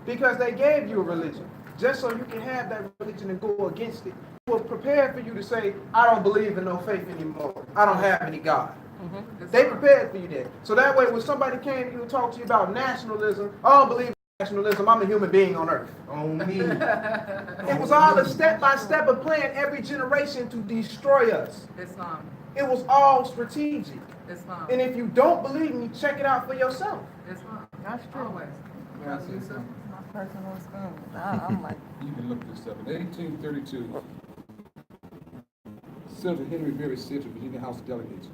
because they gave you a religion just so you can have that religion and go against it. They were prepared for you to say, I don't believe in no faith anymore. I don't have any God. They prepared for you that. So that way, when somebody came to you and talked to you about nationalism, I don't believe in nationalism. I'm a human being on earth. On me. It was all a step-by-step of plan every generation to destroy us. Islam. It was all strategic. Islam. And if you don't believe me, check it out for yourself. Islam. That's true. Always. Can I say something? My personal experience. I'm like, You can look this up. In 1832, Senator Henry Berry said to Virginia House of Delegates,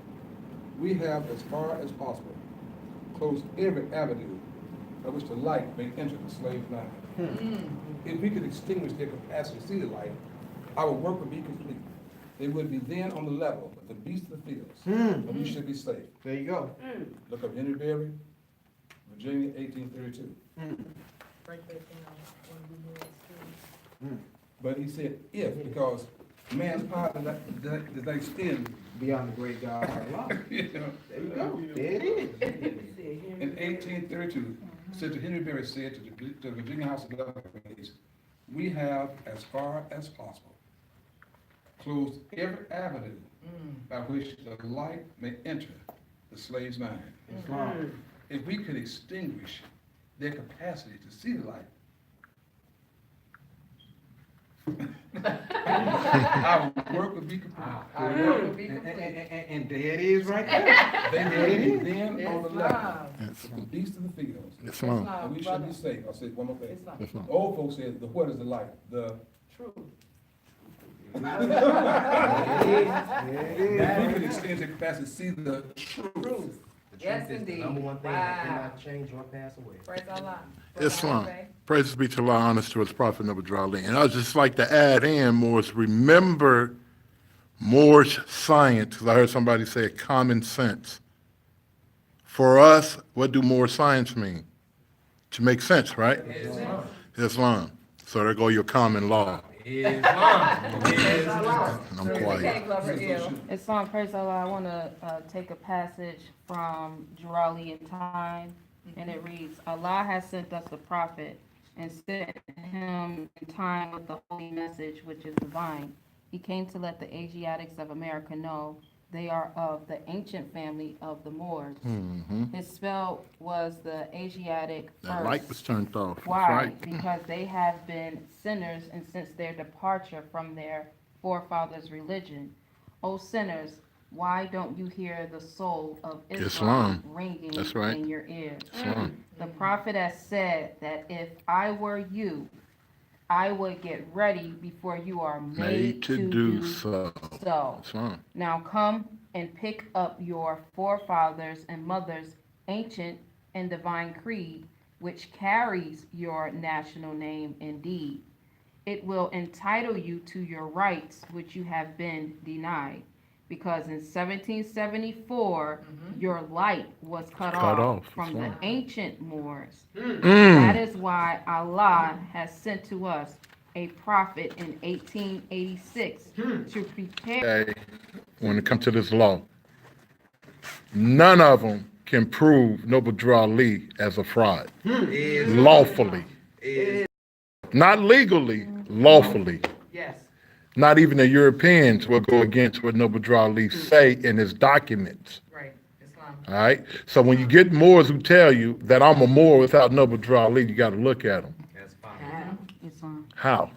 "We have, as far as possible, closed every avenue by which the light may enter the slave mind. If we could extinguish their capacity to see the light, our work would be complete. They would be then on the level of the beasts of the fields, and we should be safe." There you go. Look up Henry Berry, Virginia, 1832. Break that down when we move But he said if, because man's power does not extend, Beyond the great God of Allah. you know. There you go. There it is. In 1832, Senator Henry Berry said to the Virginia House of Delegates, "We have, as far as possible, closed every avenue by which the light may enter the slave's mind. If we could extinguish their capacity to see the light, our work would be complete. And there it is right there. They would be then on the level Islam. of the beasts of the fields, Islam. and we should be safe." I'll say one more thing. Islam. Islam. The old folks said, "The what is the light? The Truth. There it is. if we could extend their capacity to see the truth." Truth. Yes, indeed. Number one thing that Wow. cannot change or pass away. Praise Allah. Islam. Praise be to Allah, honest to his prophet, Nabi Drali. And I would just like to add in, Moors, remember Moorish science, because I heard somebody say common sense. For us, what do Moorish science mean? To make sense, right? Islam. So there go your common law. And I'm quiet. Islam, praise Allah. I want to take a passage from Jurali in Time, and it reads, Allah has sent us a prophet and sent him in time with the holy message, which is divine. He came to let the Asiatics of America know they are of the ancient family of the Moors. His spell was the Asiatic That light was first. turned off. That's Why? right. Because they have been sinners and since their departure from their forefathers' religion. O sinners, why don't you hear the soul of Islam, Islam. ringing That's right. in your ears? Islam. The prophet has said that if I were you, I would get ready before you are Made to do so. so. Islam. Now come and pick up your forefathers and mothers' ancient and divine creed, which carries your national name indeed. It will entitle you to your rights, which you have been denied. Because in 1774, your light was cut off from the Islam. ancient Moors. Mm. That is why Allah has sent to us a prophet in 1886 to prepare. Okay, when it comes to this law, none of them can prove Noble Drew Ali as a fraud. Lawfully. Not legally, lawfully. Yes. Not even the Europeans will go against what Noble Drew Ali say in his documents. Right. Islam. All right? So when you get Moors who tell you that I'm a Moor without Noble Drew Ali, you got to look at them. That's fine. Islam. How?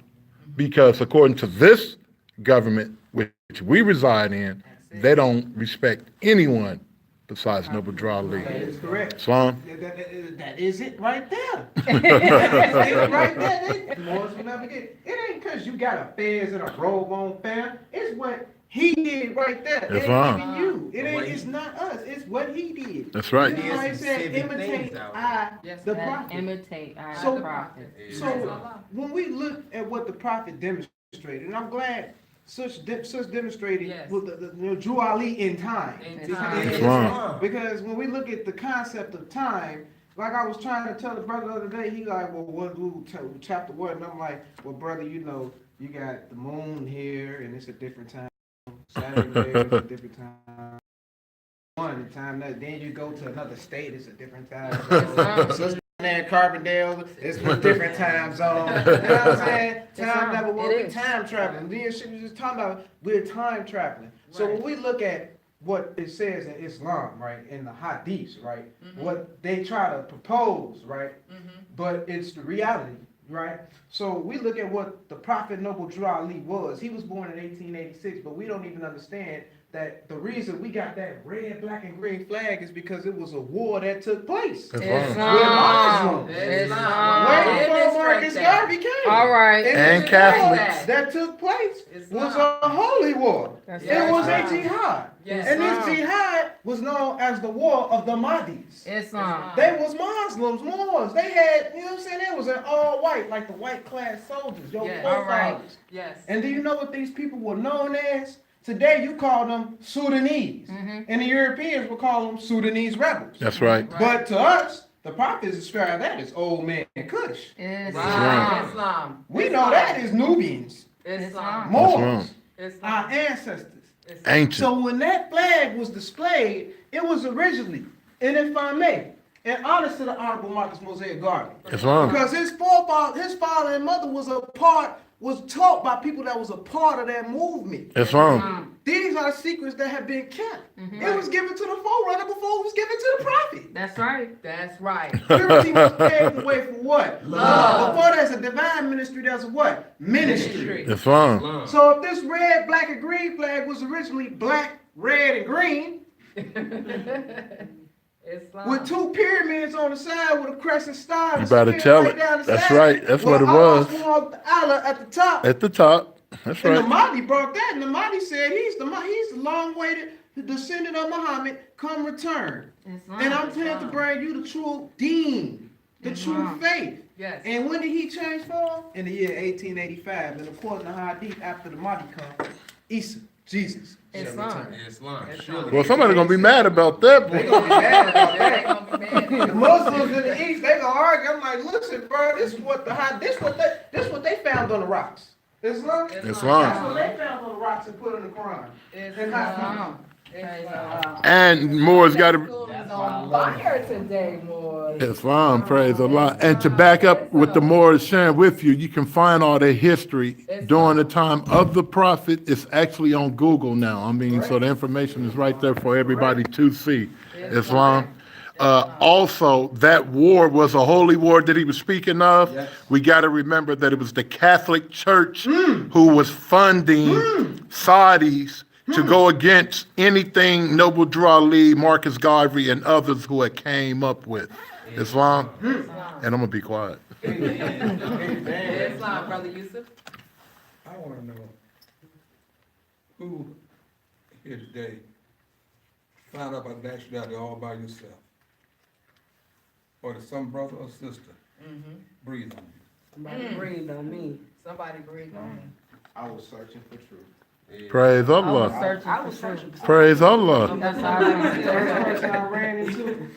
Because according to this government, which we reside in, they don't respect anyone besides Noble Drew Ali. That is correct. Islam? That is it right there. That's it right there. The Moors will never get it. It ain't because you got a fez and a robe on, fam. It's what he did right there. It That's ain't right. even you. It ain't. It's not us. It's what he did. That's right. That's why he There's some said, civic imitate things out I, Yes, the Let prophet. imitate our So- prophet. So when we look at what the prophet demonstrated, and I'm glad Such demonstrated Yes. with the Drew Ali in time. In time. That's right. Because when we look at the concept of time, like I was trying to tell the brother the other day, he like, well, chapter what? And I'm like, well, brother, you know, you got the moon here, and it's a different time. Saturn there, it's a different time. One time, then you go to another state, it's a different time. So, there in Carbondale, it's a different time zone. You know what I'm saying? Time never works. It We're is. time traveling. Then shit we just talking about, we're time traveling. So when we look at what it says in Islam, right, in the hadiths, right, what they try to propose, right, but it's the reality, right? So we look at what the Prophet Noble Drew Ali was. He was born in 1886, but we don't even understand that the reason we got that red, black, and green flag is because it was a war that took place. That's It's wrong. not. Muslims. It's Way not. before Marcus Garvey came. All right. And the Catholics. war that took place It's was not. a holy war. That's It right. was a Right. jihad. Yes. And this Islam. jihad was known as the war of the Mahdi's. Islam. They was Muslims, Moors. They had, you know what I'm saying? They was in all white, like the white class soldiers, your Yeah. All right. forefathers. Yes. And do you know what these people were known as? Today you call them Sudanese. And the Europeans would call them Sudanese rebels. That's right. But to us, the prophets describe that as old man Kush. Islam. Right. Islam. We know that as Nubians, Islam. Moors, Islam. our ancestors. Islam. Ancient. So when that flag was displayed, it was originally, and if I may, and honest to the Honorable Marcus Mosaic Garvey, That's wrong. because his father and mother was taught by people that was a part of that movement. That's wrong. These are secrets that have been kept. It was given to the forerunner before it was given to the prophet. That's right. That's right. Purity was paved the way for what? Love. Before there's a divine ministry, there's a what? Ministry. That's wrong. So if this red, black, and green flag was originally black, red, and green, Islam. with two pyramids on the side with a crescent star, You and better spirit tell right it. down the That's side, right. That's what it Allah's was. form of Allah at the top. At the top. That's And the right. Mahdi brought that, and the Mahdi said he's the long-awaited descendant of Muhammad, come return. Islam. And I'm here to bring you the true deen, the true Islam. faith. Yes. And when did he change form? In the year 1885. And according to Hadith, after the Mahdi come, Isa, Jesus, shall Islam. return. Islam. Well, somebody's gonna be mad about that. They Boy. gonna be mad about They that. gonna be mad. The Muslims in the East, they gonna argue. I'm like, listen, bro, this is what this what they found on the rocks. Islam. That's Islam. what they found on the rocks and put in the Quran. Islam. Praise Allah. And Moore's got to. Is on fire today, boy. Islam, praise Allah. And to back up what the Moors sharing with you, you can find all their history during the time of the Prophet. It's actually on Google now. I mean, so the information is right there for everybody to see. Islam. Also, that war was a holy war that he was speaking of. Yes. We got to remember that it was the Catholic Church who was funding Saudis to go against anything Noble Drew Ali, Marcus Garvey, and others who had came up with. Islam. And I'm gonna be quiet. Islam, Brother Yusuf. I wanna know who here today found out about nationality all by yourself? Or did some brother or sister breathe on you? Somebody breathed on me. Somebody breathed on me. I was searching for truth. Praise I was Allah. searching for truth. Praise Allah. That's how I The first am. person I ran into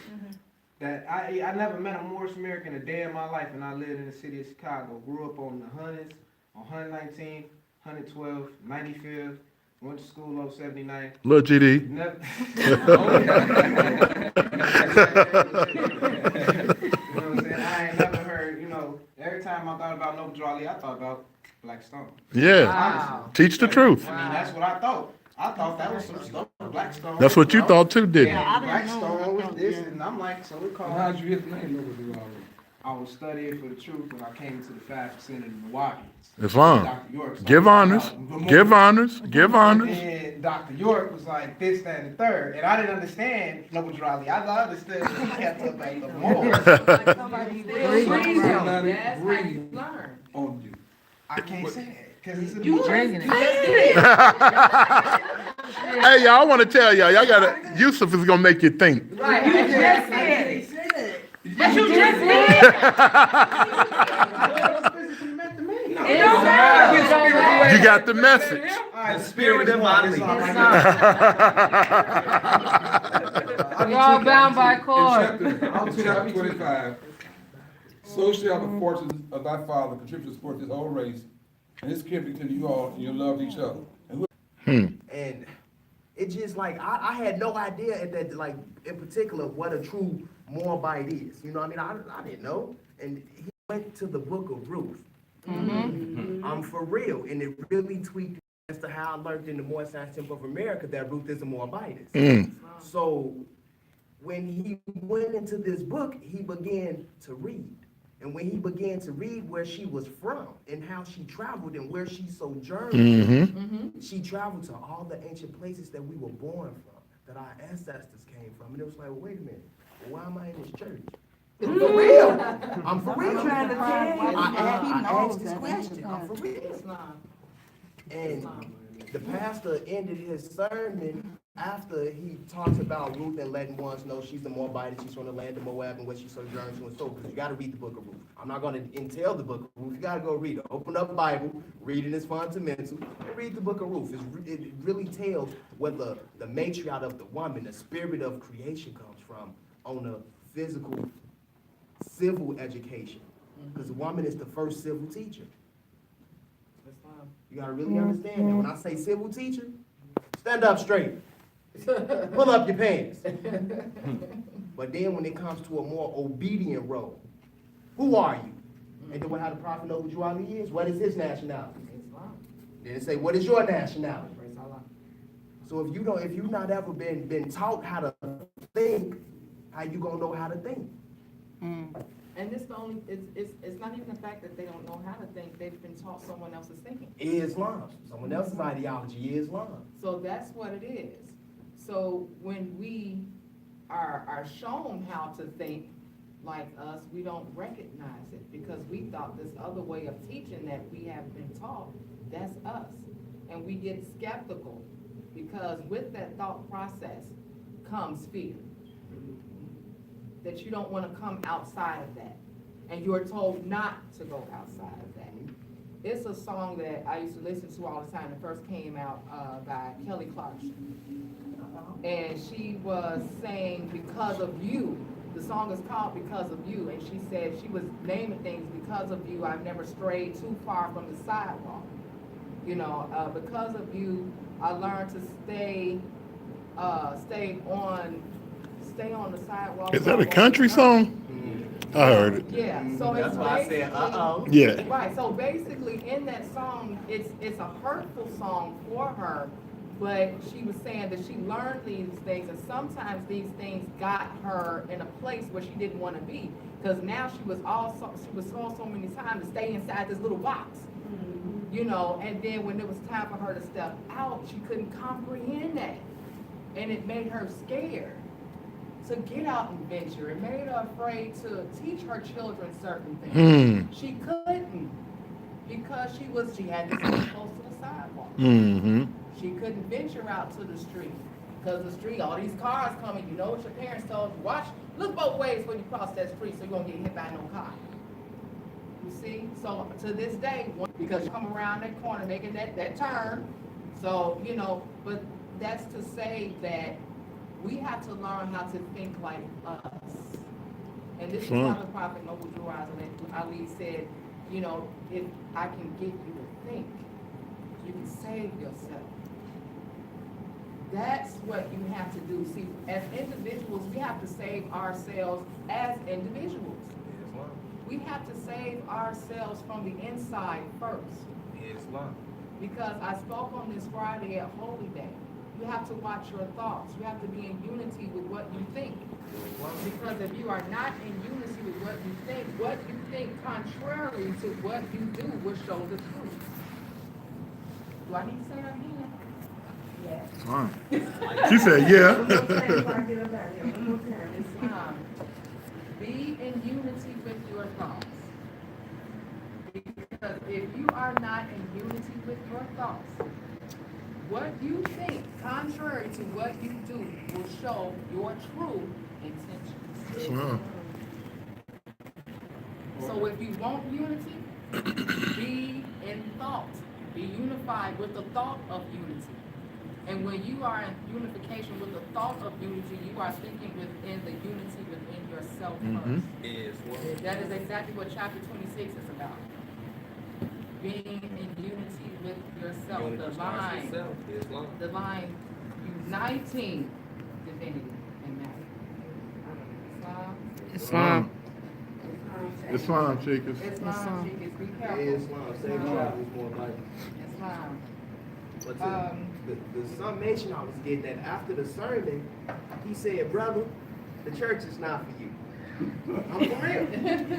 that I never met a Moorish American a day in my life, and I lived in the city of Chicago. Grew up on the Hunters, on 119, 112, 95th. Went to school on 79. Lil GD. Never. You know what I'm saying? I ain't never heard. You know, every time I thought about Noble Drew Ali, I thought about Black Stone. Yeah. Wow. Teach the truth. I mean, that's what I thought. I thought that was some stuff, Black Stone. That's what you thought too, didn't you? Yeah, Black Stone was this, and I'm like, so we call. How'd you get the name Noble Drew Ali? I was studying for the truth when I came into the 5% of the Milwaukee. Islam. Dr. York was Give like, honors. Give honors. Give honors. And Dr. York was like this, that, and the third. And I didn't understand Noble Drew Ali. I understood he kept up at the more. Somebody breathed breathed on on Somebody me. That's how you breathed learn. on you. I can't say that because it's a You book. drinking it. Hey, y'all, I want to tell y'all gotta, Yusuf is gonna make you think. Right. You just did. But you just did. What physically meant to me. It don't matter. It don't matter. You got the message. All right, the spirit is one. It's all right. Y'all bound by In cord. chapter 25, so shall the fortunes of thy father contribute to support this whole race, and his kin continue you all, and you love each other. And And it just like I had no idea at that, like in particular what a true Moabite is. You know what I mean? I didn't know. And he went to the book of Ruth. I'm for real. And it really tweaked as to how I learned in the Moorish Science Temple of America that Ruth is a Moabitess. So when he went into this book, he began to read. And when he began to read where she was from and how she traveled and where she sojourned, she traveled to all the ancient places that we were born from, that our ancestors came from. And it was like, well, wait a minute, why am I in this church? For real. I'm for real. I asked this question. I'm for real. Islam. And the pastor ended his sermon after he talks about Ruth and letting ones know she's the Moabite, she's from the land of Moab and what she sojourned to and so, because you got to read the book of Ruth. I'm not going to entail the book of Ruth. You got to go read it. Open up the Bible, reading is fundamental, and read the book of Ruth. It really tells where the matriarch of the woman, the spirit of creation comes from on a physical, civil education, because the woman is the first civil teacher. You got to really understand that. When I say civil teacher, stand up straight. Pull up your pants. But then when it comes to a more obedient role, who are you? And then how the prophet know who Ali is? What is his nationality? Islam. Then it say, what is your nationality? Praise Allah. So if you've not ever been taught how to think, how you gonna know how to think? And this the only, it's not even the fact that they don't know how to think, they've been taught someone else's thinking. Islam. Someone else's ideology is Islam. So that's what it is. So when we are shown how to think like us, we don't recognize it because we thought this other way of teaching that we have been taught, that's us. And we get skeptical because with that thought process comes fear. That you don't want to come outside of that. And you're told not to go outside of that. It's a song that I used to listen to all the time. It first came out by Kelly Clarkson. And she was saying, because of you. The song is called Because of You. And she said she was naming things, because of you, I've never strayed too far from the sidewalk. You know, because of you, I learned to stay on the sidewalk. Is that a country song? I heard it. Yeah, so it's That's why I said, basically. Yeah. Right, so basically in that song, it's a hurtful song for her, but she was saying that she learned these things, and sometimes these things got her in a place where she didn't want to be, because now she was told so many times to stay inside this little box, you know, and then when it was time for her to step out, she couldn't comprehend that, and it made her scared to get out and venture. It made her afraid to teach her children certain things. She couldn't because she had to stay close to the sidewalk. She couldn't venture out to the street because the street, all these cars coming. You know what your parents told you? Look both ways when you cross that street so you won't get hit by no car. You see? So to this day, because you come around that corner making that turn. So, you know, but that's to say that we have to learn how to think like us. And this is how the Prophet Noble Drew Ali said, you know, if I can get you to think, you can save yourself. That's what you have to do. See, as individuals, we have to save ourselves as individuals. We have to save ourselves from the inside first. Because I spoke on this Friday at Holy Day. You have to watch your thoughts. You have to be in unity with what you think. Because if you are not in unity with what you think contrary to what you do will show the truth. Do I need to say that again? Yes. She said, yeah. Islam. Be in unity with your thoughts. Because if you are not in unity with your thoughts, what you think, contrary to what you do, will show your true intentions. So if you want unity, be in thought. Be unified with the thought of unity. And when you are in unification with the thought of unity, you are thinking within the unity within yourself first. That is exactly what chapter 26 is about. Being in unity with yourself, divine uniting divinity and matter. Islam. Islam. Islam, Cheikers. Islam, Chickens, be Yeah, careful. Islam, same travel is more like. Islam. But the summation I was getting at after the sermon, he said, brother, the church is not for you. I'm for real.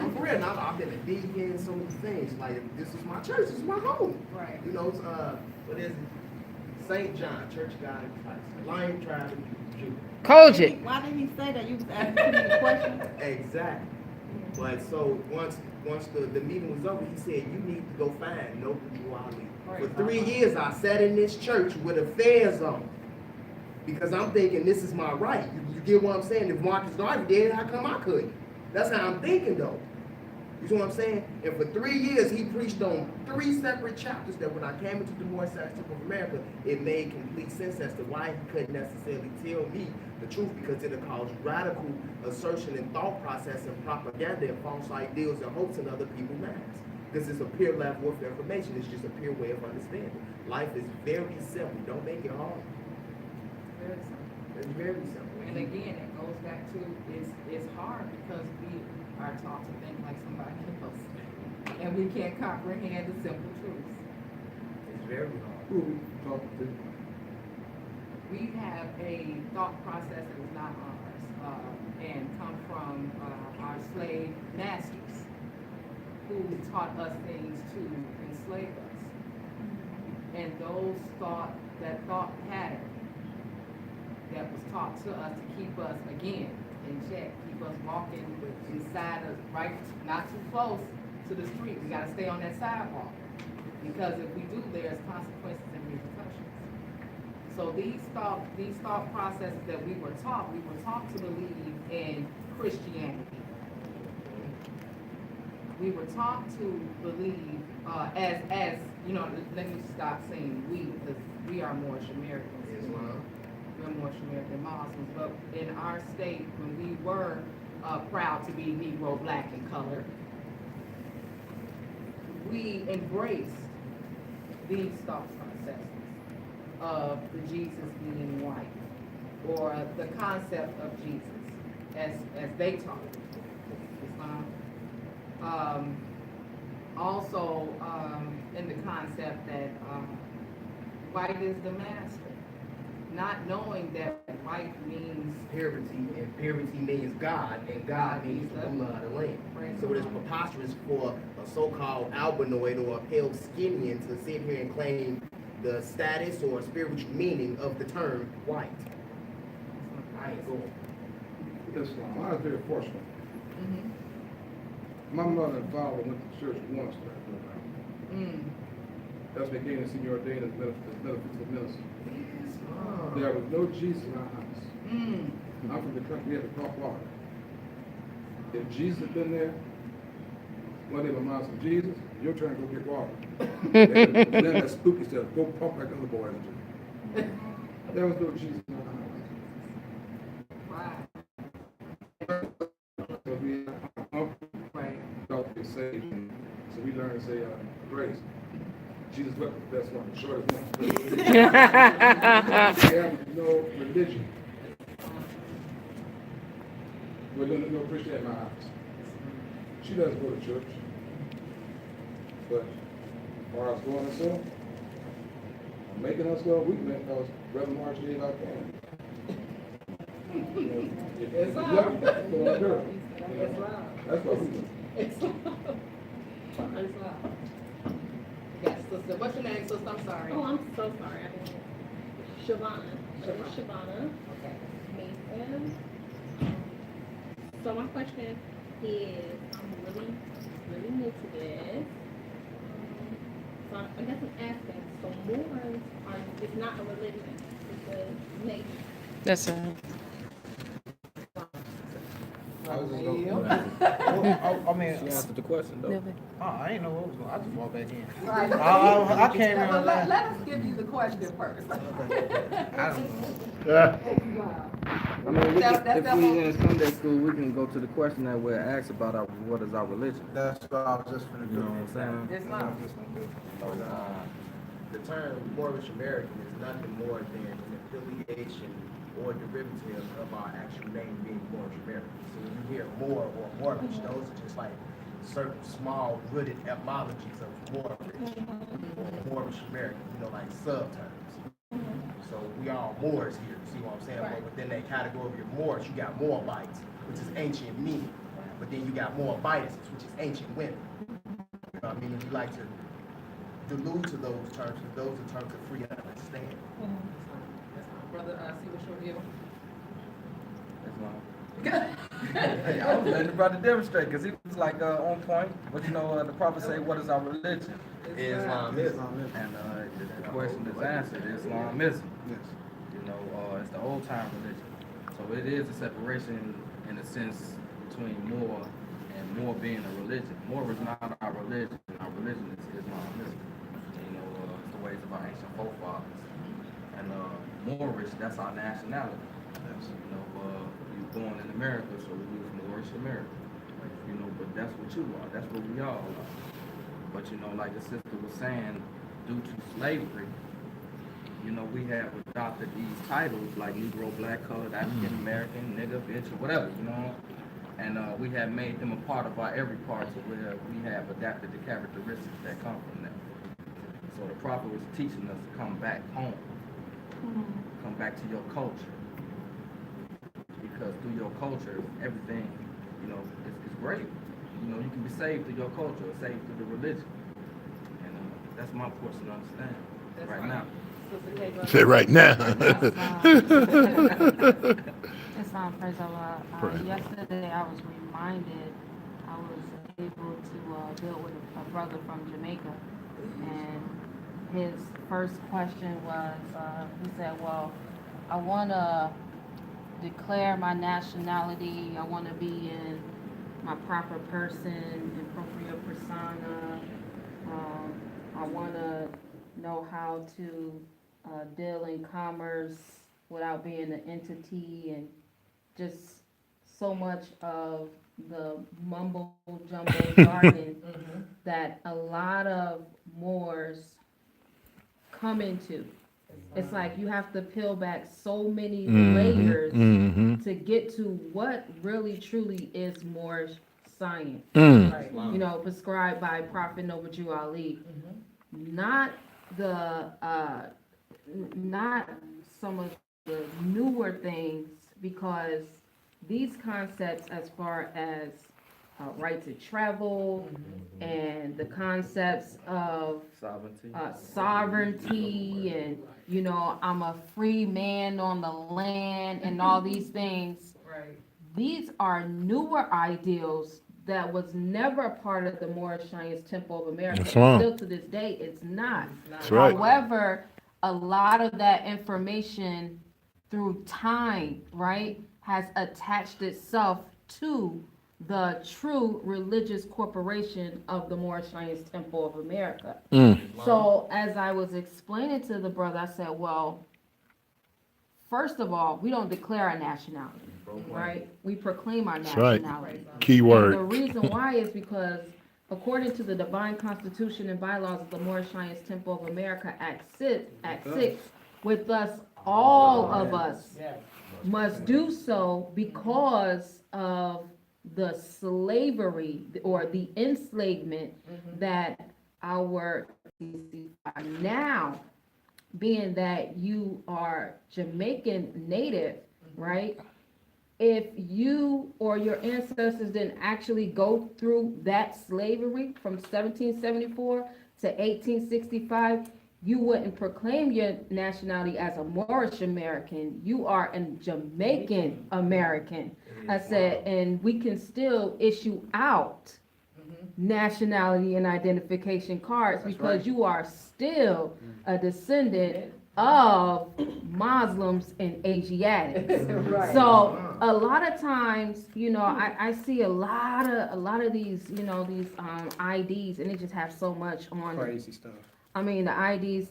I'm for real. Now, I've been a deacon, so many things. Like, this is my church. This is my home. Right. You know, what is it? St. John, Church of God in Christ. Lion tribe of Judah. Kojic. Why did he say that? You was asking me a question? Exactly. But so once the meeting was over, he said, you need to go find no Ali. For 3 years, I sat in this church with affairs on. Because I'm thinking this is my right. You get what I'm saying? If Marcus Garvey did, how come I couldn't? That's how I'm thinking though. You see what I'm saying? And for 3 years, he preached on 3 separate chapters that when I came into the Moorish Science Temple of America, it made complete sense as to why he couldn't necessarily tell me the truth, because it'll cause radical assertion and thought process and propaganda and false ideals and hopes in other people's minds. This is a pure level of information. It's just a pure way of understanding. Life is very simple. Don't make it hard. Very simple. It's very simple. And again, it goes back to, it's hard because we are taught to think like somebody else. And we can't comprehend the simple truths. It's very hard. Who we talking to? We have a thought process that is not ours, and come from our slave masters who taught us things to enslave us. And that thought pattern that was taught to us to keep us, again, in check, keep us walking inside of, right, not too close to the street. We gotta stay on that sidewalk. Because if we do, there's consequences and repercussions. So these thought processes that we were taught to believe in Christianity. We were taught to believe, as you know, let me stop saying we, because we are Moorish Americans. Islam. We're Moorish American Muslims, but in our state, when we were proud to be Negro, black, and colored, we embraced these thought processes of the Jesus being white, or the concept of Jesus as they taught it. Islam. Also, in the concept that white is the master, not knowing that white means Purity, and purity means God, and God means the ruler of the land. So it is preposterous for a so-called albinoid or a pale skinnian to sit here and claim the status or spiritual meaning of the term white. I ain't going. Islam. I was very fortunate. Mhm. My mother and father went to church once. Mm. That's when they came to see me ordained as metaphysical minister. Oh. There was no Jesus in our house. Mm. I'm from the country, we had to talk water. If Jesus had been there, one day my mom said, Jesus, your turn to go get water. Then that spooky said, go pump like other boys do. There was no Jesus in our house. Wow. So we Right. thought they saved. So we learned to say grace. Jesus wept the best one, the shortest one. We have no religion. We don't know Christian in my house. She doesn't go to church. But as far as going to school, making us go, we can make those Brother March gave out there. It's Islam. That's what we do. Islam. Yes, sister. What's your name, sister? I'm sorry. Oh, I'm so sorry. I didn't know. Shavana. Shavana Okay. Mason. So my question is, I'm really new to this. So I guess I'm asking, so Moors it's not a religion, it's a nation. That's right. I mean, She answered the question though. I didn't know what was going on. I just walked back in. Right. I can't But remember. let us give you the question first. I don't know. Yeah. I mean, That's if we in Sunday school, we can go to the question that we're asked about what is our religion. That's what I was just gonna You know what I'm saying? Islam. the term Moorish American is nothing more than an affiliation or derivative of our actual name being Moorish American. So when you hear Moor or Moorish, those are just like certain small rooted etymologies of Moorish or Moorish American, like subterms. So we all Moors here, see what I'm saying? But within that category of your Moors, you got Moabites, which is ancient men. But then you got Moabites, which is ancient women. You know what I mean? And we like to allude to those terms, because those are terms of free understanding. Brother, see what's your view? Yeah, I was letting the brother demonstrate, because he was like on point. But the prophet say, what is our religion? Islamism. And the question is answered, Islamism. Yes. It's the old time religion. So it is a separation in a sense between Moor and Moor being a religion. Moor is not our religion. Our religion is Islamism. It's the ways of our ancient forefathers. And Moorish, that's our nationality. You're born in America, so we use Moorish America. But that's what you are. That's what we all are. But like the sister was saying, due to slavery, we have adopted these titles like Negro, Black, Colored, African American, nigga, bitch, or whatever, and we have made them a part of our every part, to where we have adapted the characteristics that come from them. So the prophet was teaching us to come back home, come back to your culture, because through your culture, everything, is great. You can be saved through your culture, or saved through the religion, and that's my portion of understanding right now. Say right now. It's on, praise Allah. Yesterday I was reminded, I was able to deal with a brother from Jamaica, and his first question was, he said, well, I want to declare my nationality, I want to be in my proper person, in propria persona, I want to know how to deal in commerce without being an entity, and just so much of the mumbo jumbo jargon that a lot of Moors come into. It's like you have to peel back so many layers to get to what really truly is Moorish science. Right. Prescribed by Prophet Noble Jew Ali. Not some of the newer things, because these concepts, as far as right to travel and the concepts of sovereignty and I'm a free man on the land and all these things, Right. these are newer ideals that was never a part of the Moorish Science Temple of America. That's right. Still to this day, it's not. That's right. However, a lot of that information through time, right, has attached itself to the true religious corporation of the Moorish Science Temple of America. So as I was explaining to the brother, I said, well, first of all, we don't declare our nationality, right? We proclaim our That's right. nationality. Key And the word. reason why is because according to the Divine Constitution and bylaws of the Moorish Science Temple of America, Act 6, with us, all of us must do so because of the slavery or the enslavement that our now, being that you are Jamaican native, right? If you or your ancestors didn't actually go through that slavery from 1774 to 1865, you wouldn't proclaim your nationality as a Moorish American. You are a Jamaican American. I said, and we can still issue out nationality and identification cards because you are still a descendant of Muslims and Asiatics. Right. So a lot of times, I see a lot of these, these IDs, and they just have so much on it. Crazy stuff. I mean, the IDs,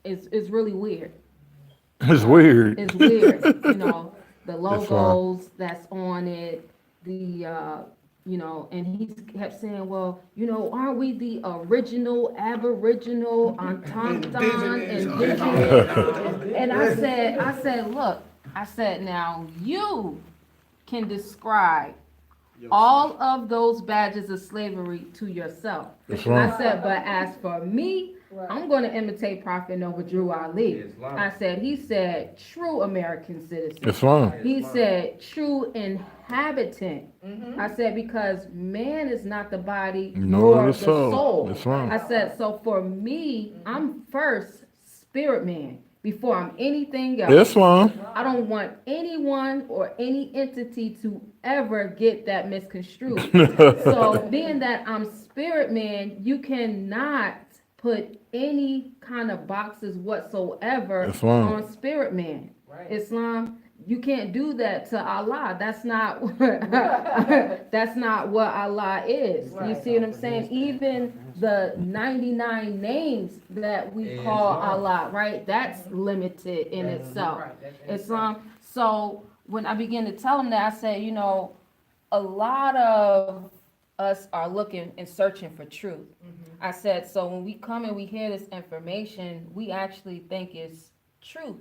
it's really weird. It's weird. It's weird, the logos that's on it, the, you know, and he kept saying, well, you know, aren't we the original Aboriginal Autochthon indigenous? And I said, look, I said, now you can describe all of those badges of slavery to yourself. That's And right. I said, but as for me, I'm going to imitate Prophet Noah Drew Ali. I said, he said, true American citizen. Islam. He said, true inhabitant. I said, because man is not the body Nor nor the the soul. soul. That's right. I said, so for me, I'm first spirit man before I'm anything else. Islam. I don't want anyone or any entity to ever get that misconstrued. So being that I'm spirit man, you cannot put any kind of boxes whatsoever Islam. on spirit man. Right. Islam, you can't do that to Allah. That's not that's not what Allah is. You see what I'm saying? Even the 99 names that we call Allah, right? That's limited in itself. Right, that's Islam. So when I began to tell him that, I said, you know, a lot of us are looking and searching for truth. I said, so when we come and we hear this information, we actually think it's truth.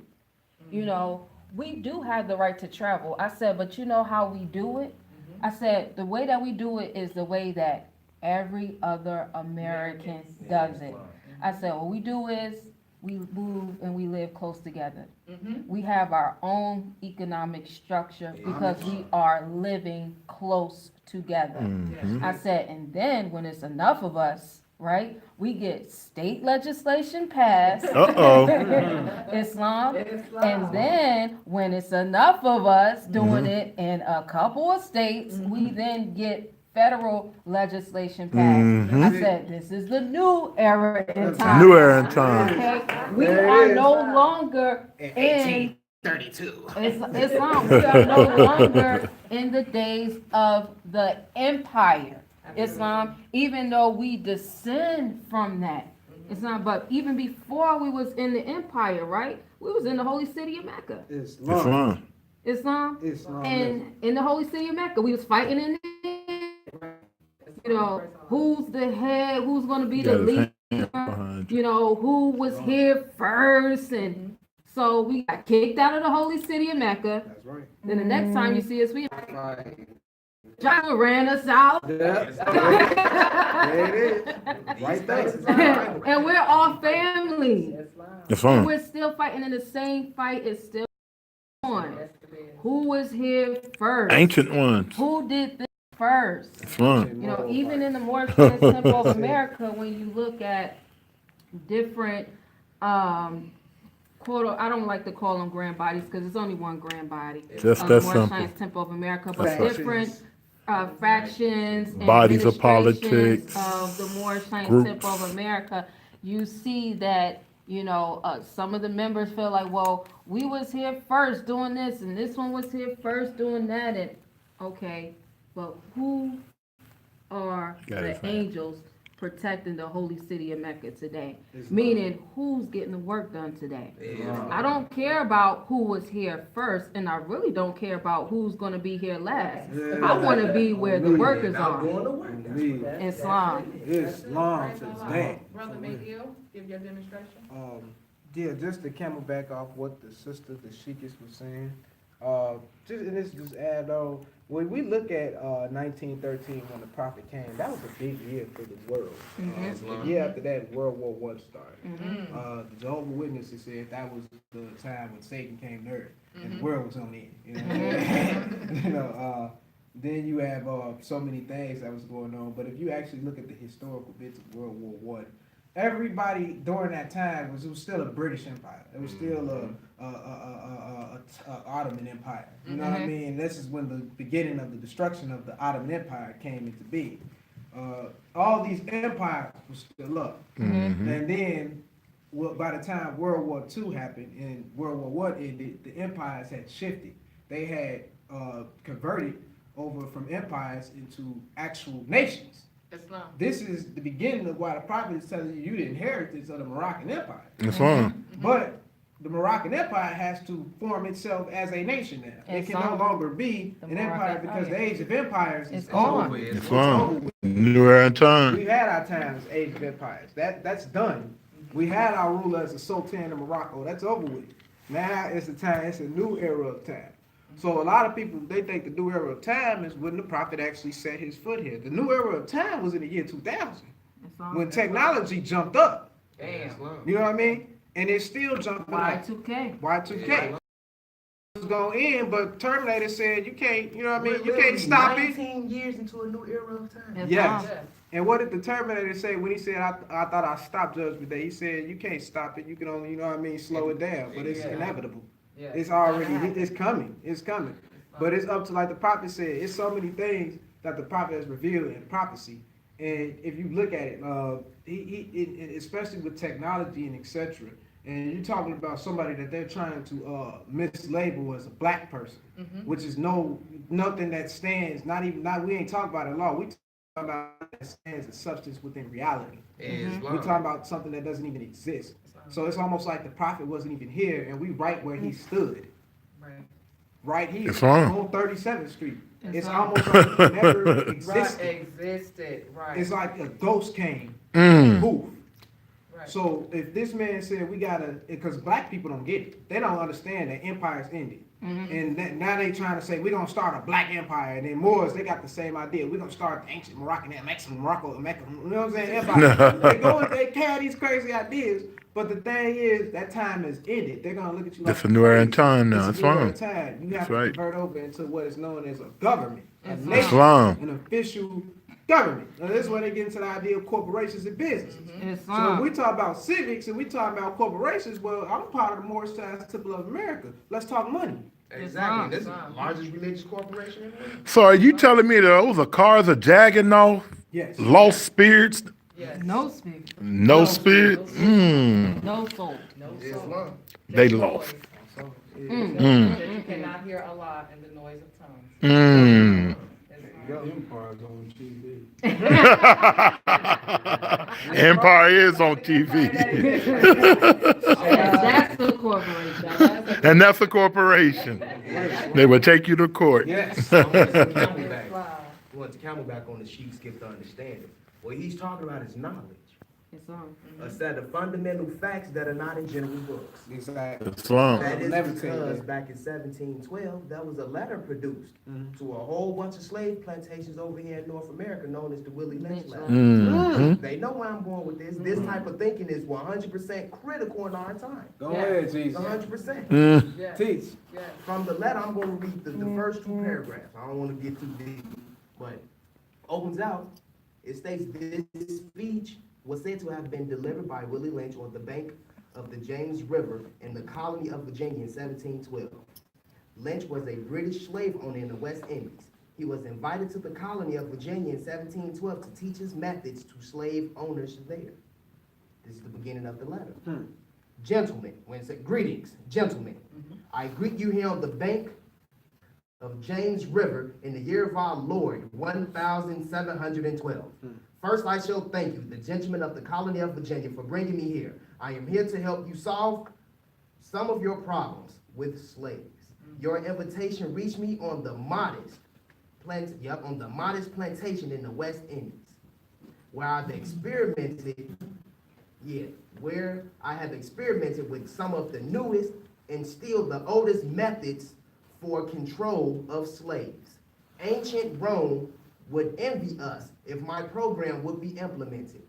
You know, we do have the right to travel. I said, but you know how we do it? I said, the way that we do it is the way that every other American does it. I said, what we do is we move and we live close together. We have our own economic structure because we are living close together. I said, and then when it's enough of us, right, we get state legislation passed. Uh-oh. Islam. And then when it's enough of us doing it in a couple of states, we then get federal legislation passed. I said, this is the new era in time. New era in time. Okay? We are no longer in 32. Islam. We are no longer in the days of the empire. Islam, even though we descend from that. Islam, but even before we was in the empire, right? We was in the holy city of Mecca. Islam. Islam. And in the holy city of Mecca, we was fighting in there. You know, who's the head, who's gonna be the Got his leader, hand behind you. you know, who was here first, and so we got kicked out of the holy city of Mecca. That's right. Then the next time you see us, we Joshua ran us out. There it is. Right there. And we're all family. Islam. We're still fighting, and the same fight is still on. Who was here first? Ancient ones. Who did this first? Islam. You know, even in the Moorish Temple of America, when you look at different, I don't like to call them grand bodies because it's only one grand body. Just that Moorish simple. Science Temple of America, but That's right. different fractions and Bodies of administrations politics, of the Moorish Science groups. Temple of America, you see that, you know, some of the members feel like, well, we was here first doing this, and this one was here first doing that, and okay, but who are Got it, the fam. angels protecting the holy city of Mecca today? Meaning, who's getting the work done today? I don't care about who was here first, and I really don't care about who's gonna be here last. I wanna be where the workers are. Islam. Islam to that. Brother Miguel, give your demonstration. Yeah, just to camelback off what the sister, the Sheikis was saying. And this just add on, when we look at 1913 when the prophet came, that was a big year for the world. The year after that, World War I started. The Jehovah's Witnesses said that was the time when Satan came to earth and the world was on end. You know what I'm saying? You know, then you have so many things that was going on. But if you actually look at the historical bits of World War I, everybody during that time it was still a British Empire. It was still a Ottoman Empire. You know what I mean? This is when the beginning of the destruction of the Ottoman Empire came into being. All these empires were still up, and then by the time World War II happened and World War I ended, the empires had shifted. They had converted over from empires into actual nations. Islam. This is the beginning of why the prophet is telling you the inheritance of the Moroccan Empire. Islam. But the Moroccan Empire has to form itself as a nation now. It It's can no on. longer be The an empire Moroccan because the Empire. age of empires It's is gone. over. It's on. New era and time. We've had our times, age of empires. That's done. We had our ruler as a sultan of Morocco. That's over with. Now it's a new era of time. So a lot of people, they think the new era of time is when the prophet actually set his foot here. The new era of time was in the year 2000, It's on. when technology jumped up. Damn. You know what I mean? And it's still jumping up. Y2K. Y2K was going in, but Terminator said you can't, you know what I mean? You can't stop it. 19 years into a new era of time. It's Yes. on. Yeah. And what did the Terminator say when he said, I thought I stopped Judgment Day? He said, you can't stop it. You can only, you know what I mean, slow it down. But it's Yeah. inevitable. Yeah. It's already, it's coming. It's coming. But it's up to, like the prophet said, it's so many things that the prophet has revealed in prophecy. And if you look at it, especially with technology and etc., and you're talking about somebody that they're trying to mislabel as a black person, which is nothing that stands, we ain't talking about it law. We talking about that stands a substance within reality. We're talking about something that doesn't even exist. So it's almost like the prophet wasn't even here, and we right where he stood, Right. right here It's on. 37th Street. It's on. almost like it never Right, existed. existed, right. It's like a ghost came, Mm. poof. Right. So if this man said we gotta, because black people don't get it, they don't understand that empires ended. And now they trying to say we're gonna start a black empire, and then Moors, they got the same idea. We're gonna start the ancient Moroccan, Mexican, Morocco, Mecca, you know what I'm saying? Empire. they carry these crazy ideas, but the thing is that time has ended. They're gonna look at you like It's a new era and crazy. time now. It's That's a new era fine. and time. You have That's to right. convert over into what is known as a government, a It's nation, Islam. an official government. Now this is where they get into the idea of corporations and businesses. It's So if on. we talk about civics and we talk about corporations, well, I'm part of the Morristown Temple of America. Let's talk money. Exactly. This is Islam. the largest religious corporation in the world. So are you telling me that those are cars are jagging off? Yes. Lost spirits? Yes. No spirit. No spirit? Mm. No soul. No soul. Islam. They Just lost. noise. Mm. That you cannot hear Allah and the noise of tongues. Mm. Empire's on TV. Empire is on TV. That's the corporation. And that's a corporation. They will take you to court. Yes. Camelback. Wow. We want the camelback on the sheep skip to understand it. What he's talking about is knowledge. It's on. A set of fundamental facts that are not in general books. Exactly. Islam. That is Never tell you because that. back in 1712, there was a letter produced to a whole bunch of slave plantations over here in North America known as the Willie Lynch letter. Mhm. They know where I'm going with this. This type of thinking is 100% critical in our time. Go Yeah. ahead, It's Jesus. 100%. Mm. Yes. Teach. Yes. From the letter, I'm going to read the first two paragraphs. I don't want to get too deep, but opens out. It states this speech was said to have been delivered by Willie Lynch on the bank of the James River in the colony of Virginia in 1712. Lynch was a British slave owner in the West Indies. He was invited to the colony of Virginia in 1712 to teach his methods to slave owners there. This is the beginning of the letter. Gentlemen, when it said greetings, gentlemen, I greet you here on the bank of James River in the year of our Lord, 1712. First, I shall thank you, the gentlemen of the colony of Virginia, for bringing me here. I am here to help you solve some of your problems with slaves. Your invitation reached me on the modest plantation in the West Indies, where I have experimented with some of the newest and still the oldest methods for control of slaves. Ancient Rome would envy us if my program would be implemented.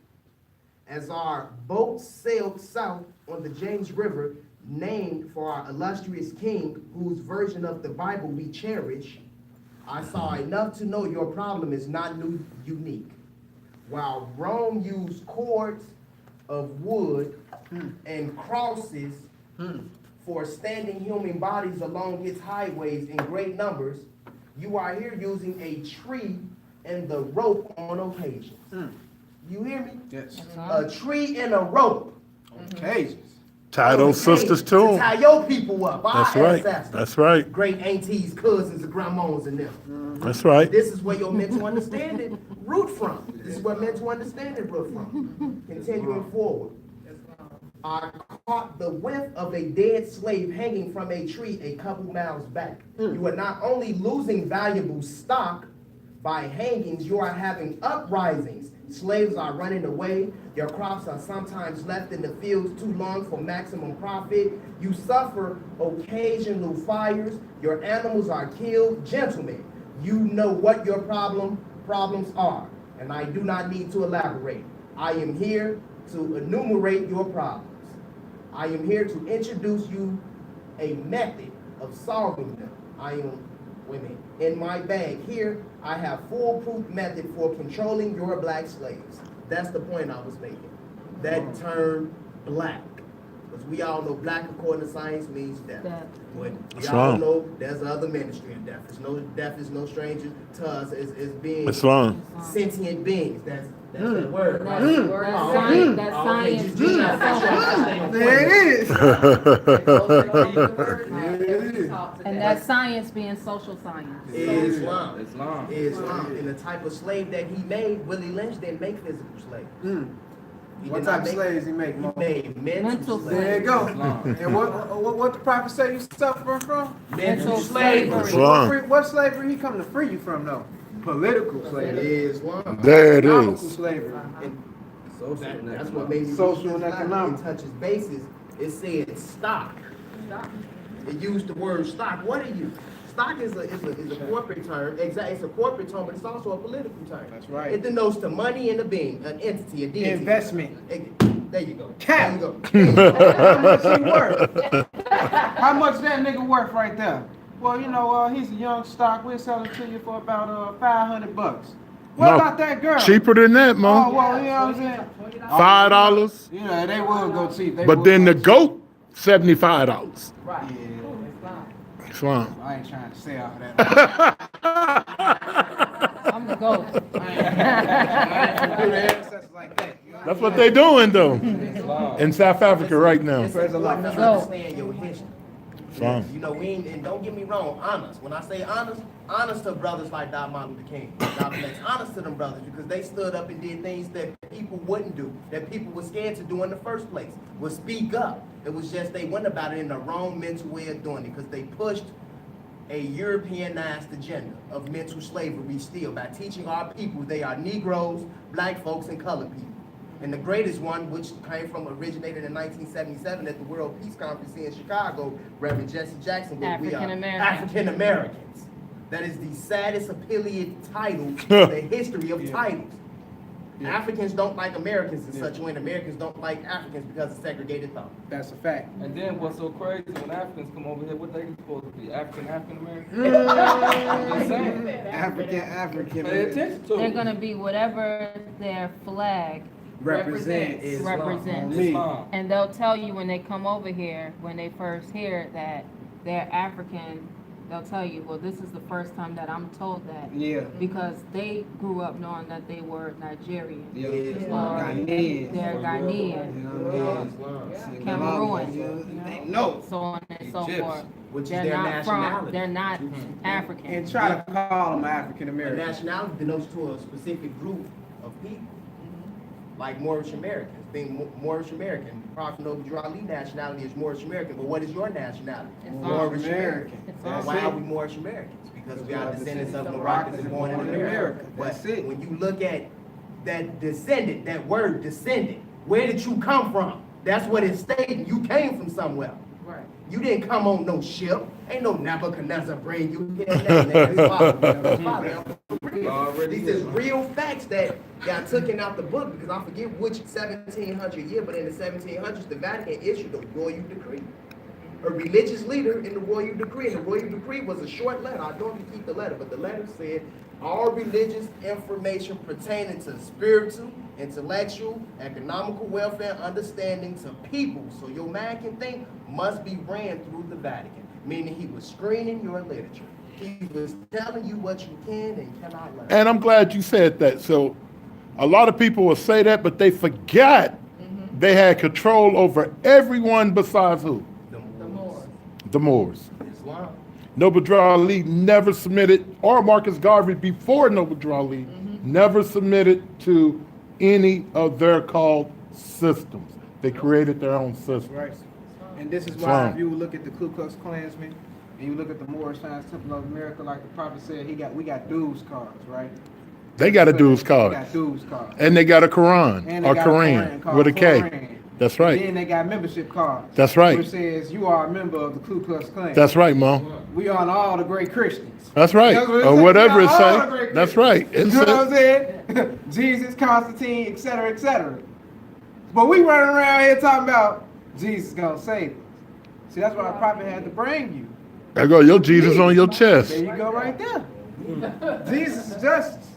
As our boat sailed south on the James River, named for our illustrious king, whose version of the Bible we cherish, I saw enough to know your problem is not unique. While Rome used cords of wood and crosses for standing human bodies along its highways in great numbers, you are here using a tree and the rope on occasions. You hear me? Yes. A tree and a rope. Occasions. Tie those sisters to To 'em. tie your people up. Our That's right. ancestors. That's right. Great aunties, cousins, and grandmas and them. That's right. This is where your mental understanding root from. This is where mental understanding root from. Continuing forward. Our caught the whiff of a dead slave hanging from a tree a couple miles back. You are not only losing valuable stock by hangings, you are having uprisings. Slaves are running away. Your crops are sometimes left in the fields too long for maximum profit. You suffer occasional fires. Your animals are killed. Gentlemen, you know what your problems are, and I do not need to elaborate. I am here to enumerate your problems. I am here to introduce you a method of solving them. In my bag here, I have foolproof method for controlling your black slaves. That's the point I was making. That term black. Because we all know black according to science means death. Death. But we That's all wrong. know there's other ministry of death. Death is no stranger to us as being Islam. sentient beings. That's that word, right? That's science being social There science. it is. And that's science being social science. Islam. Islam. Islam. And the type of slave that he made, Willie Lynch didn't make physical slaves. He What did type not of make- slaves he make, He Mo? made mental Mental slaves. There you go. Islam. And what the prophet say you suffering from? Mental slavery. slavery. What slavery he coming to free you from though? Political slavery. Islam. There it Economical is. slavery. And Social that's what made me Social and read this line. economic. It touches bases. It said stock. It used the word stock. What are you? Stock is a corporate term. Exactly, it's a corporate term, but it's also a political term. That's right. It denotes the money in a being, an entity, a deity. Investment. There you go. Cap. There you go. How much he worth? How much that nigga worth right there? Well, you know, he's a young stock. We'll sell it to you for about $500. What No, about that girl? Cheaper than that, Oh, Mo. well, you know what I'm saying? $5. You know, they will go cheap. They But will then go the cheap. goat, $75. Right. Yeah, Islam. I ain't trying to say all that. I'm the goat. I ain't do the ancestors like that. You know That's what they doing though. Islam. In South Africa right now. It's important to Go. understand your history. Islam. You know, we ain't, and don't get me wrong, honest. When I say honest to brothers like Dr. Martin Luther King, God bless, honest to them brothers because they stood up and did things that people wouldn't do, that people were scared to do in the first place, would speak up. It was just they went about it in the wrong mental way of doing it because they pushed a Europeanized agenda of mental slavery still by teaching our people they are Negroes, black folks, and colored people. And the greatest one, which originated in 1977 at the World Peace Conference in Chicago, Reverend Jesse Jackson, where we are African American. African Americans. That is the saddest affiliate title in the history of titles. Africans don't like Americans in such a way, and Americans don't like Africans because of segregated thought. That's a fact. And then what's so crazy when Africans come over here, what they supposed to be? African American? I'm just saying. African. Pay attention to They're it. gonna be whatever their flag Represent. represents. Me. Islam. And they'll tell you when they come over here, when they first hear that they're African, they'll tell you, well, this is the first time that I'm told that. Yeah. Because they grew up knowing that they were Nigerian. Yeah. Or Ghanaian. they're Ghanaian, You know what I mean? Cameroon, They know. so on and so Egyptian, forth. which is They're their not from, nationality. they're not African. And try to call them African A American. nationality denotes to a specific group of people, like Moorish Americans. Being Moorish American, Prophet Noble Drew Ali nationality is Moorish American, but what is your nationality? It's Moorish American. American. It's And all why are it. we Moorish Americans? Because we are Because descendants of descendants of Moroccans born in America. That's But it. when you look at that descendant, that word descendant, where did you come from? That's what it's stating. You came from somewhere. Right. You didn't come on no ship. Ain't no Nebuchadnezzar bring you here. His father. Already These is real facts that got taken out the book because I forget which 1700 year, but in the 1700s, the Vatican issued a royal decree. A religious leader in the royal decree, and the royal decree was a short letter. I don't keep the letter, but the letter said all religious information pertaining to spiritual, intellectual, economical welfare, and understanding to people, so your mind can think, must be ran through the Vatican. Meaning he was screening your literature. He was telling you what you can and cannot learn. And I'm glad you said that. So a lot of people will say that, but they forgot they had control over everyone besides who? The Moors. The Moors. Islam. Noble Drew Ali never submitted, or Marcus Garvey before Noble Drew Ali, never submitted to any of their called systems. They created their own system. Right. And this is why Islam. if you look at the Ku Klux Klansmen and you look at the Moorish Science Temple of America, like the prophet said, we got dues cards, right? They got a dues They card. got dues cards. And they got a Quran And they or got a Quran card, with a K. Quran. That's And right. then they got membership cards. That's right. Which says you are a member of the Ku Klux Klan. That's right, Mo. We honor all the great Christians. That's right. That's what it Or says. whatever We it honor all the say. great That's Christians. right. You It's know what a- I'm saying? Jesus, Constantine, etc., etc. But we running around here talking about Jesus gonna save us. See, that's what our prophet had to bring you. There go your Jesus on your chest. There you go right there. Jesus is justice.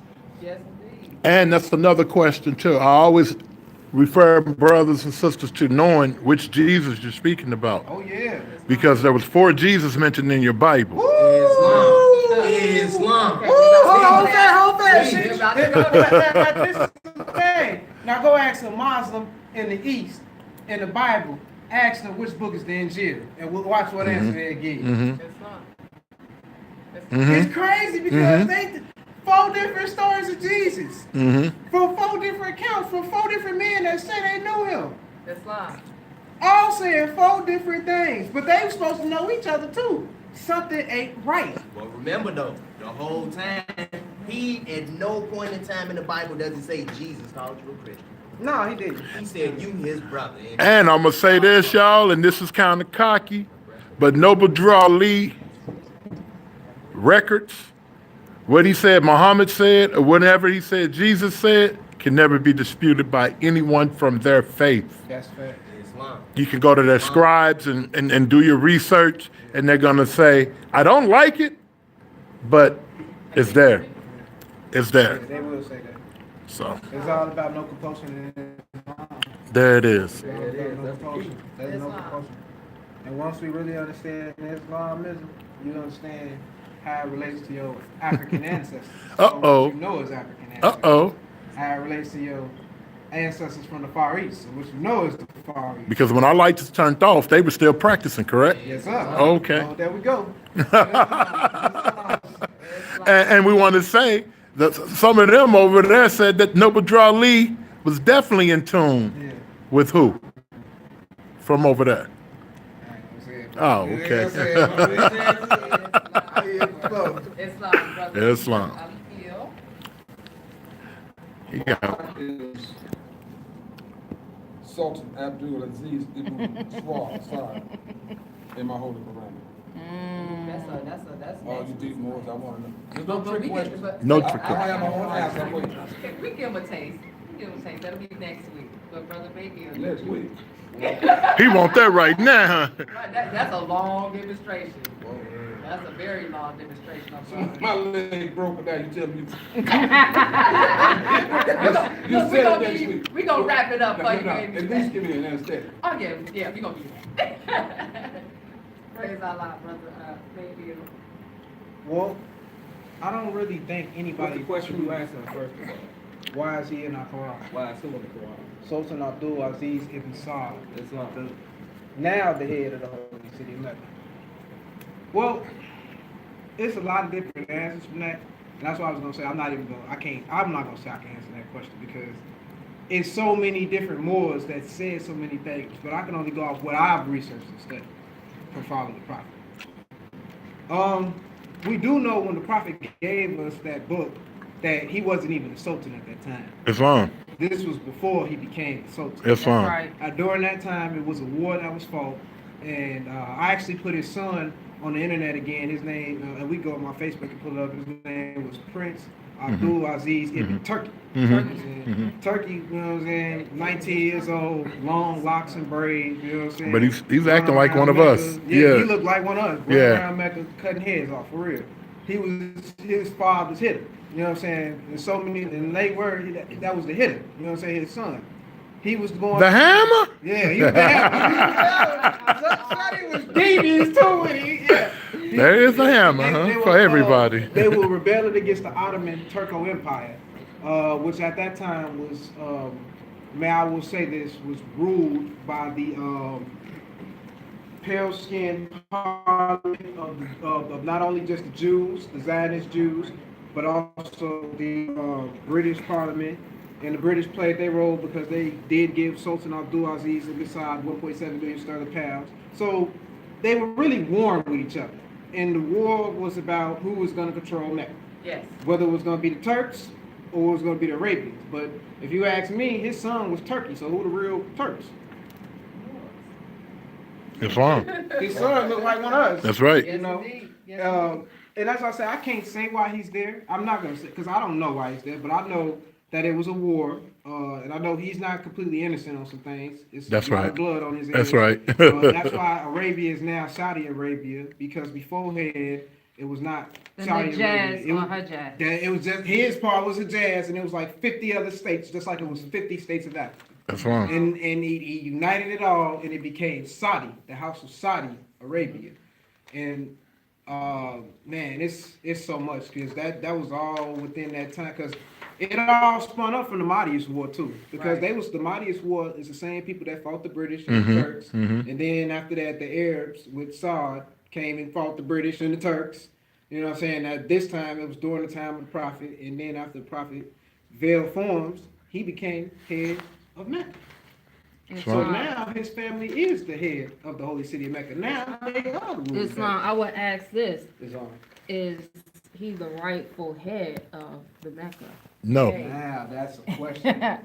Yes, indeed. And that's another question too. I always refer brothers and sisters to knowing which Jesus you're speaking about. Oh yeah. Because there was 4 Jesus mentioned in your Bible. Islam. Hold that Hey, shit. about to go. This is the thing. Now go ask a Muslim in the East, in the Bible, ask them which book is the Injil, and we'll watch what answer they give. Mm-hmm. Islam. It's crazy because they 4 different stories of Jesus Mm-hmm. from 4 different accounts from 4 different men that say they knew him. Islam. All saying 4 different things, but they were supposed to know each other too. Something ain't right. But remember though, the whole time, he at no point in time in the Bible does it say Jesus called you a Christian. No, he didn't. He said you his brother. And I'm going to say this, y'all, and this is kind of cocky, but Noble Drew Ali records, what he said, Muhammad said, or whatever he said, Jesus said, can never be disputed by anyone from their faith. That's fair. Islam. You can go to their scribes and do your research, and they're going to say, I don't like it, but it's there. It's there. They will say that. So It's all about no compulsion. there it is. There's no compulsion. There's no compulsion. And once we really understand Islamism, you understand how it relates to your African ancestors. Uh-oh. What you know is African ancestors. Uh-oh. How it relates to your ancestors from the Far East, which you know is the Far East. Because when our lights turned off, they were still practicing, correct? Yes, sir. Okay. Oh, there we go. And we want to say that some of them over there said that Noble Drew Ali was definitely in tune Yeah. with who? From over there. Oh, okay. Islam, brother. Islam. How you feel? Yeah. Is Sultan Abdul Aziz Ibn Swar in my holy Quran. That's All you deep Moors, I want to know. There's no But trick we questions. can, No I trick have my own answer. I'm waiting. we give him a taste. That'll be next week. But brother Baby. Next week. He want that right now. Right, that's a long demonstration. That's a very long demonstration. I'm sorry. My leg broken down. You tell me. You You said it next we week. we gonna wrap it up for you, No, baby. at least give me an anesthetic. Oh yeah, we gonna do that. Praise Allah, brother Baby. Well, I don't really think anybody. What's the question you answered first of all? Why is he in our Quran? Why is who in the Quran? Sultan Abdul Aziz Ibn Saud, Islam. now the head of the holy city of Mecca. Well, it's a lot of different answers from that, and that's why I was gonna say I'm not gonna say I can answer that question because it's so many different Moors that said so many things, but I can only go off what I've researched and studied from following the Prophet. We do know when the Prophet gave us that book that he wasn't even a sultan at that time. Islam. This was before he became the sultan. Islam. Right. During that time, it was a war that was fought, and I actually put his son on the internet again. His name, and we go on my Facebook and pull it up. His name was Prince Abdul Aziz Ibn Turkey. And Turkey, you know what I'm saying? 19 years old, long locks and braids. You know what I'm saying? But he's Running acting like around one of Mecca. us. Yeah, Yeah. he looked like one of us. Running Yeah. around Mecca, cutting heads off for real. His father's hitter. You know what I'm saying? And so many, and they were, that was the hitter. You know what I'm saying? His son. He was going. The hammer? Yeah, he was bad. Sonny was devious too. There is a hammer, huh? For everybody. They were rebelling against the Ottoman Turco Empire, which at that time was, I will say this, was ruled by the pale-skinned parliament of not only just the Jews, the Zionist Jews, but also the British Parliament, and the British played their role because they did give Sultan Abdul Aziz and Mossad 1.7 billion sterling pounds. So they were really warring with each other, and the war was about who was going to control Mecca, Yes. whether it was going to be the Turks or it was going to be the Arabians. But if you ask me, his son was Turkey, so who the real Turks? Islam. His son looked like one of us. That's right. You know, and as I said, I can't say why he's there. I'm not gonna say because I don't know why he's there, but I know that it was a war, and I know he's not completely innocent on some things. It's That's a lot of right. blood on his That's hands. right. That's why Arabia is now Saudi Arabia, because beforehand it was not Then Saudi the jazz Arabia. It was, on her jazz. that it was just his part was a jazz, and it was like 50 other states, just like it was 50 states of Africa. Islam. And he united it all, and it became Saudi, the House of Saudi Arabia. And man, it's so much because that was all within that time, because it all spun up from the Mahdiist War too, because Right. the Mahdiist War is the same people that fought the British and the Turks, and then after that the Arabs with Saud came and fought the British and the Turks. You know what I'm saying? At this time it was during the time of the Prophet, and then after the Prophet veiled forms, he became head of Mecca. So Islam. now his family is the head of the holy city of Mecca. Now they are the rulers. Islam, I would ask this, Islam. is he the rightful head of the Mecca? No. Now that's a question.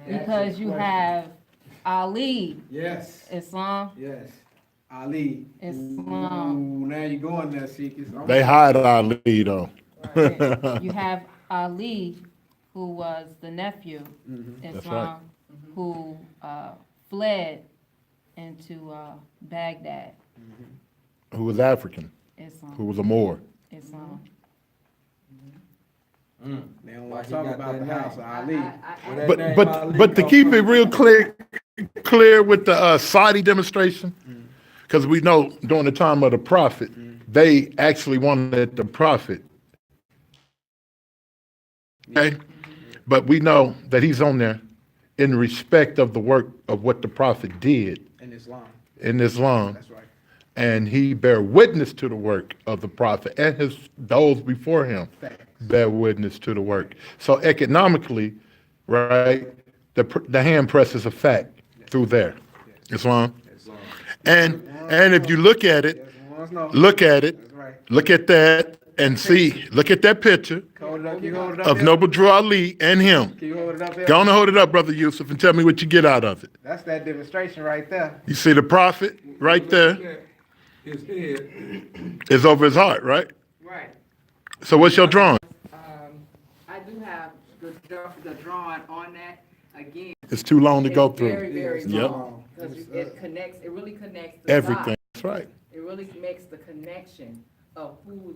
Because you have Ali, Yes, Islam, yes. Ali. Islam. Ooh, now you're going there, Seekers. They hide Ali though. You have Ali, who was the nephew, Mm-hmm. Islam, who fled into Baghdad, Who was African, who Islam, was a Moor. Islam. They don't Why want he to talk got about that the name? house of Ali. But to keep it real clear with the Saudi demonstration, because we know during the time of the Prophet, they actually wanted the Prophet. Okay? But we know that he's on there in respect of the work of what the Prophet did In Islam. in Islam. That's right. And he bear witness to the work of the Prophet, and those before him bear witness to the work. So economically, right, the hand press is a fact through there, Islam. And if you look at it, look at that and see, look at that picture Hold it up. You hold it up. of there? Noble Drew Ali and him. Can you hold it up there? Go on and hold it up, Brother Yusuf, and tell me what you get out of it. That's that demonstration right there. You see the Prophet right there His head, is over his heart, right? Right. So what's your drawing? I do have the drawing on that again. It's too long to go It's through. very, very Yep. small, because it really connects the Everything. dots. That's right. It really makes the connection of who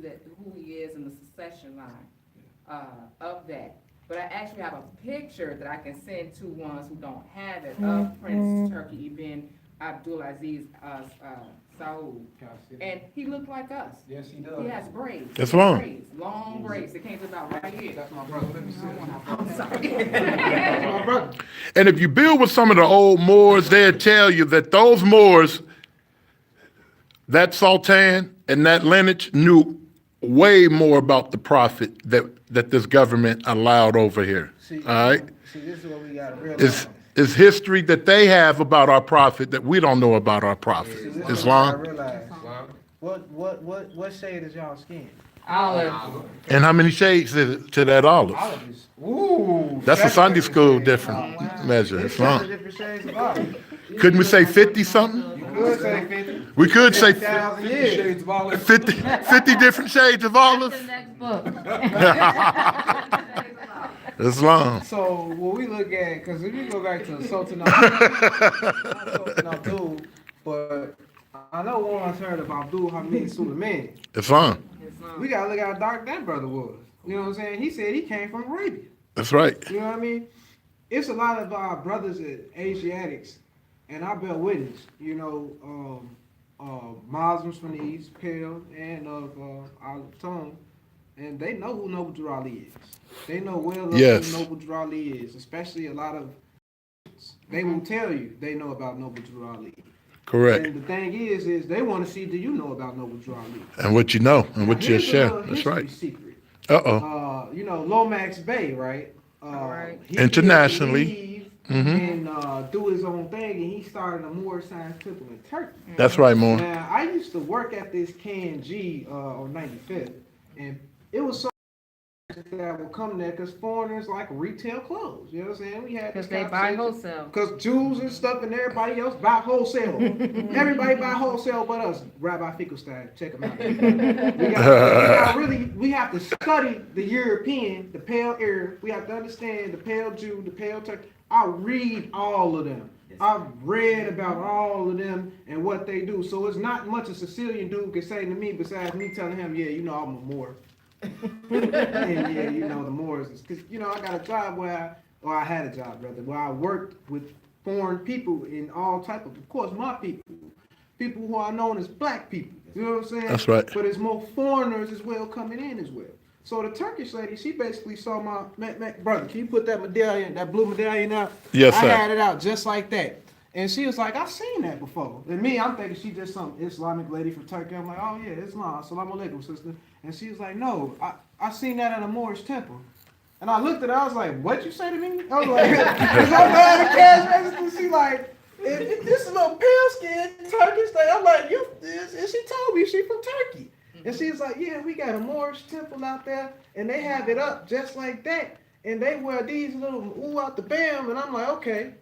he is in the succession line, of that. But I actually have a picture that I can send to ones who don't have it of Prince Turki Ibn Abdulaziz, Saud. And he looked like us. Yes, he does. He has braids. That's long. Braids, long braids. It came to about right here. That's my brother. Let me see. I'm sorry. That's my brother. And if you build with some of the old Moors, they'll tell you that those Moors, that Sultan and that lineage knew way more about the Prophet that this government allowed over here. See, All right? See, this is what we got to realize. It's history that they have about our Prophet that we don't know about our Prophet. See, this is what we Islam. gotta realize. What shade is y'all skin? Olive. And how many shades is it to that olive? Olive is. Ooh. That's a seven Sunday different school shades. different Oh, wow. measure. There's Islam. 7 different shades of olive. Couldn't we say 50 something? You could say 50. We could say 1,000 years. shades of olive. 50 different shades of That's olive. the next book. Islam. So what we look at, because if you go back to Sultan Abdul, but I know one's heard of Abdul Hamid Suleiman. Islam. We gotta look how dark that brother was. You know what I'm saying? He said he came from Arabia. That's right. You know what I mean? It's a lot of our brothers Asiatics, and I bear witness. You know, Muslims from the East, Pale, and of our tongue, and they know who Noble Drew Ali is. They know well Yes. who Noble Drew Ali is, especially a lot of. They will tell you they know about Noble Drew Ali. Correct. And the thing is they want to see, do you know about Noble Drew Ali? And what you know and what you Here's a share. little That's history right. Secret. Uh-oh. You know, Lomax Bay, right? Right. he Internationally. didn't leave Mhm. and do his own thing, and he started a Moorish Science Temple in Turkey. That's right, more. Now, I used to work at this KNG on 95th, and it was so that would come there because foreigners like retail clothes. You know what I'm saying? We had this Because they buy conversation. wholesale. Because Jews and stuff and everybody else buy wholesale. Everybody buy wholesale but us. Rabbi Finkelstein, check him out. We have to study the European, the pale Arab. We have to understand the pale Jew, the pale Turk. I read all of them. I've read about all of them and what they do. So it's not much a Sicilian dude can say to me besides me telling him, yeah, you know, I'm a Moor. And yeah, you know, the Moors, because, you know, I got a job I had a job, rather, where I worked with foreign people in all type of course, my people who are known as black people. You know what I'm saying? That's right. But there's more foreigners as well coming in as well. So the Turkish lady, she basically saw my brother. Can you put that medallion, that blue medallion out? Yes, sir. I had it out just like that. And she was like, I've seen that before. And me, I'm thinking she just some Islamic lady from Turkey. I'm like, oh yeah, Islam. Assalamu alaikum, sister. And she was like, no, I seen that at a Moorish temple. And I looked at her, I was like, what'd you say to me? I was like, because I'm mad at cash register. She like, this little pale skin Turkish thing. I'm like, and she told me she from Turkey. And she was like, yeah, we got a Moorish temple out there, and they have it up just like that. And they wear these little ooh out the bam, and I'm like, okay.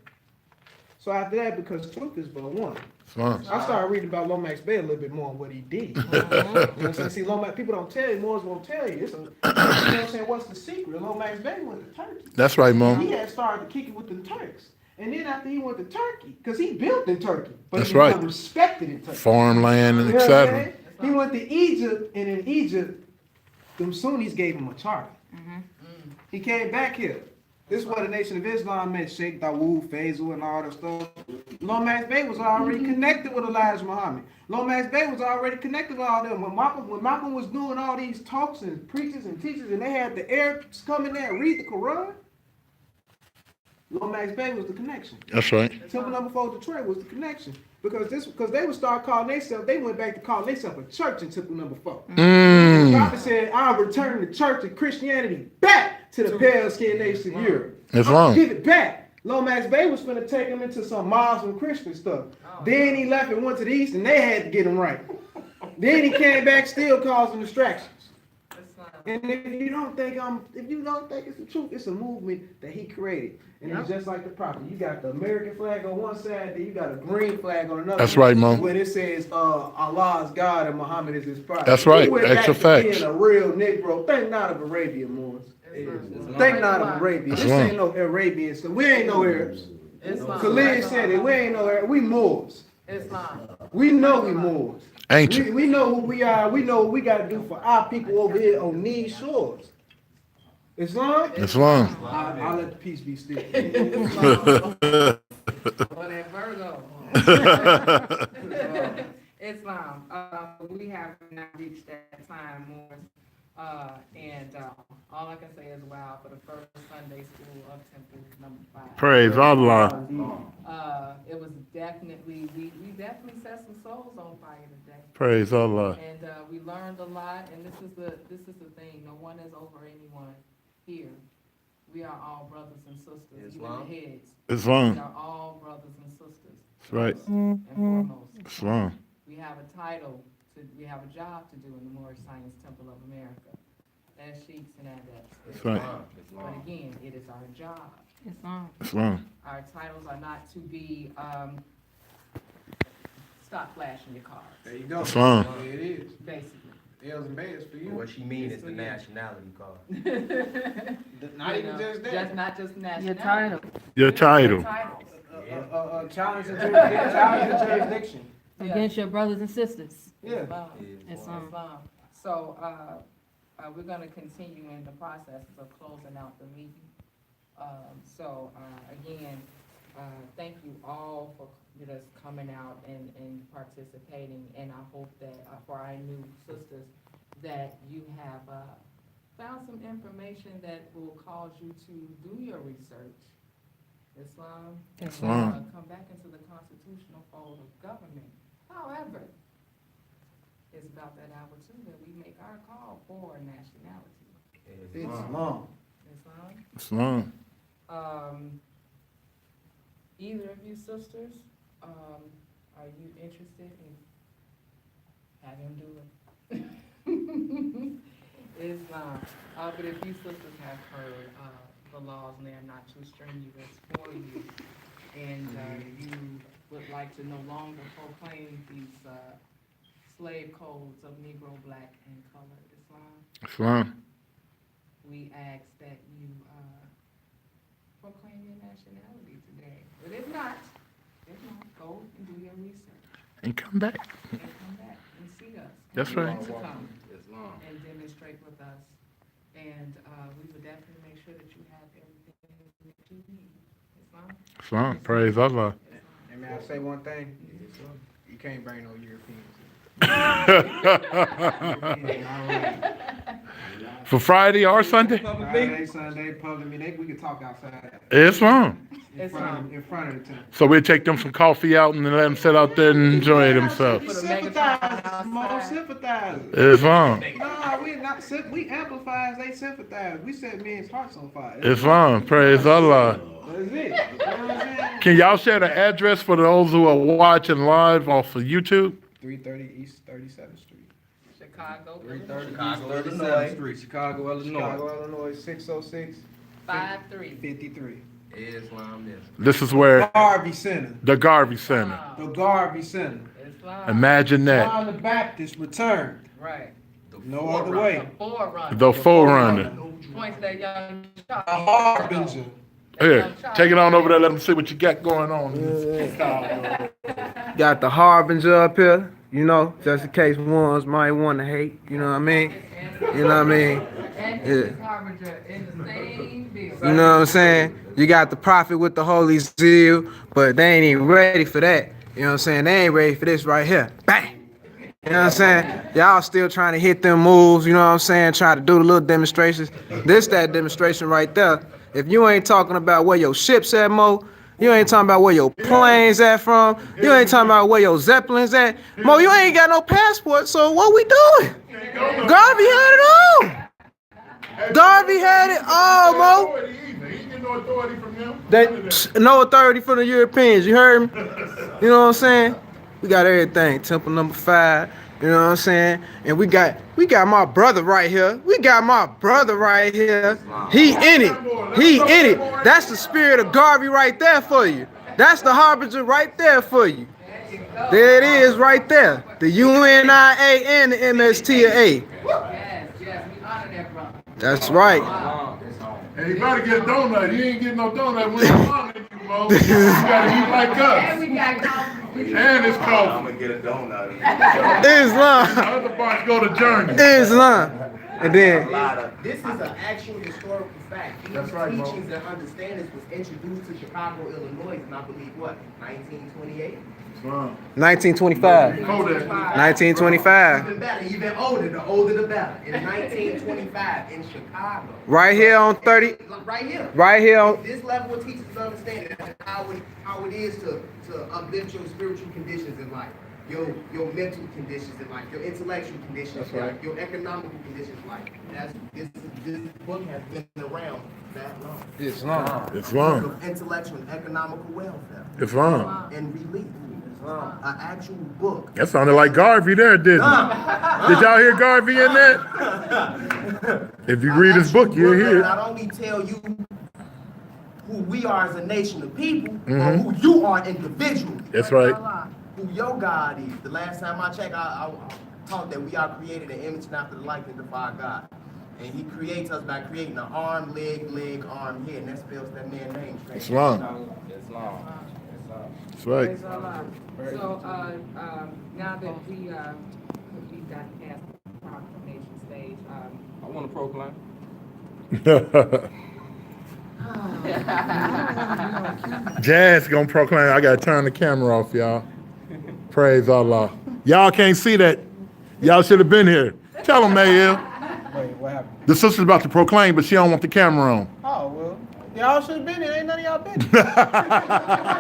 So after that, because truth is but one, Fine. I started reading about Lomax Bey a little bit more on what he did. You know what I'm saying? See, Lomax, people don't tell you, Moors won't tell you. You know what I'm saying? What's the secret? Lomax Bey went to Turkey. That's right, Mo. He had started to kick it with the Turks. And then after he went to Turkey, because he built in Turkey, but That's he become right. respected in Turkey. Farmland and You know what I'm etc. saying? He went to Egypt, and in Egypt, them Sunnis gave him a charter. He came back here. This is what the Nation of Islam meant, Sheikh Dawood, Faisal, and all that stuff. Lomax Bey was already connected with Elijah Muhammad. Lomax Bey was already connected with all them. When Malcolm was doing all these talks and preachers and teachers, and they had the Arabs come in there and read the Quran, Lomax Bey was the connection. That's right. Temple number 4 Detroit was the connection. Because they would start calling themselves, they went back to calling themselves a church in Temple number 4. The prophet said, I'll return the church and Christianity back to the pale skinned nation of Europe. Islam. Give it back. Lomax Bey was finna take him into some Muslim Christian stuff. Then he left and went to the east, and they had to get him right. Then he came back still causing distractions. And if you don't think it's the truth, it's a movement that he created. And it's just like the prophet. You got the American flag on one side, then you got a green flag on another. That's right, Mo. When it says Allah is God and Muhammad is his prophet. That's right. He went Extra back to facts. being a real Negro. Think not of Arabia, Moors. Think not of Arabia. This Islam. ain't no Arabians. So we ain't no Arabs. Islam. Khalid said it. We ain't no Arabs. We Moors. Islam. We know we Moors. Ancient. We know who we are. We know what we got to do for our people over here on these shores. Islam? Islam. I'll let the peace be still. Or that Virgo. Islam. We have now reached that time more. And all I can say is wow for the first Sunday school of Temple number 5. Praise Allah. It was definitely, we definitely set some souls on fire today. Praise Allah. And we learned a lot, and this is the thing, no one is over anyone here. We are all brothers and sisters, even the heads. We Islam. are all brothers and sisters. That's right. First and foremost. Islam. We have a title, we have a job to do in the Moorish Science Temple of America, as sheiks and adepts. That's right. But again, it is our job. Islam. Islam. Our titles are not to be, stop flashing your cards, There you go. Islam. There it is. basically. L's and Bay's for you. What she mean is the nationality card. Not even just that. Just not just nationality. Your title. Your title. Titles. Challenge and jurisdiction. Against your brothers and sisters. Yeah. Islam. Islam. So, we're gonna continue in the process of closing out the meeting. Again, thank you all for just coming out and participating, and I hope that, for our new sisters, that you have, found some information that will cause you to do your research. Islam. And, Islam. come back into the constitutional fold of government. However, it's about that hour too that we make our call for nationality. It's long. Islam. Either of you sisters, are you interested in having him do it? Islam. But if you sisters have heard, the laws and they are not too strenuous for you, and, you would like to no longer proclaim these, slave codes of Negro, Black, and colored Islam, we ask that you, proclaim your nationality today. But if not, go and do your research And come back. and come back and see us. That's And we right. want to come Islam. and demonstrate with us. And, we would definitely make sure that you have everything that you need. Islam? Praise Allah. And may I say one thing? You can't bring no Europeans. For Friday or Sunday? Friday, Sunday, public meeting, we can talk outside Islam. in front of the tent. So we'll take them some coffee out and let them sit out there and enjoy themselves. Sympathize, Mo, sympathize. Islam. Nah, we not we amplify as they sympathize. We set men's hearts on fire. Islam. Praise Allah. That's it. You know what I'm saying? Can y'all share the address for those who are watching live off of YouTube? 330 East 37th Street. Chicago, 330 Chicago, East 37th Illinois. Street, Chicago, Illinois. Chicago, Illinois, 606 53. 53. Islam, yes. This is where Garvey Center. the Garvey Center. The Garvey Center. Islam. Imagine that. John the Baptist returned. Right. No other way. The forerunner. The forerunner. Points that young child. A harbinger. Here, take it on over there. Let them see what you got going on. Got the harbinger up here, you know, just in case ones might want to hate, you know what I mean? You know what I mean? And Yeah. his harbinger in the same building. You know what I'm saying? You got the prophet with the holy zeal, but they ain't even ready for that. You know what I'm saying? They ain't ready for this right here. Bang! You know what I'm saying? Y'all still trying to hit them moves, you know what I'm saying? Try to do the little demonstrations. That demonstration right there. If you ain't talking about where your ship's at, Mo, you ain't talking about where your planes at from, you ain't talking about where your Zeppelins at. Mo, you ain't got no passport, so what we doing? Garvey had it all. Garvey had it all, Mo. No authority from the Europeans, you heard me? You know what I'm saying? We got everything. Temple number 5, you know what I'm saying? And we got my brother right here. We got my brother right here. He in it. He in it. That's the spirit of Garvey right there for you. That's the harbinger right there for you. There it is right there. The UNIA and the MSTA. Yes, we honor that brother. That's right. And you better get a donut. You ain't getting no donut when you're following you, Mo. You gotta eat like And us. we got coffee. And it's coffee. gonna get a donut. Islam. The other parts go to Journey. Islam. And then This is an actual historical fact. These That's right, Mo. teachings and understandings was introduced to Chicago, Illinois, in I believe what, 1928? 1925. Kodak. 1925. Even better, even older. The older the better. In 1925 in Chicago. Right here on 30. Right here. Right here on. This level of teachers understanding how it is to uplift your spiritual conditions in life, your mental conditions in life, your intellectual conditions in life, your economical conditions in life. This book has been around that long. Islam. Islam. Of intellectual and economical welfare Islam. and relief. An actual book. That sounded like Garvey there, didn't it? Did y'all hear Garvey in that? If you read his book, you'll hear it. Not only tell you who we are as a nation of people, but who you are individually. That's right. Who your God is. The last time I checked, I taught that we are created in the image and after the likeness of our God. And he creates us by creating an arm, leg, arm, head, and that spells that man's name straight. Islam. Islam. That's right. Praise Allah. So, now that we've got past the proclamation stage, I want to proclaim. Jazz gonna proclaim. I gotta turn the camera off, y'all. Praise Allah. Y'all can't see that. Y'all should have been here. Tell them, Mayel. Wait, what happened? The sister's about to proclaim, but she don't want the camera on. Oh, well, y'all should have been here. Ain't none of y'all been here.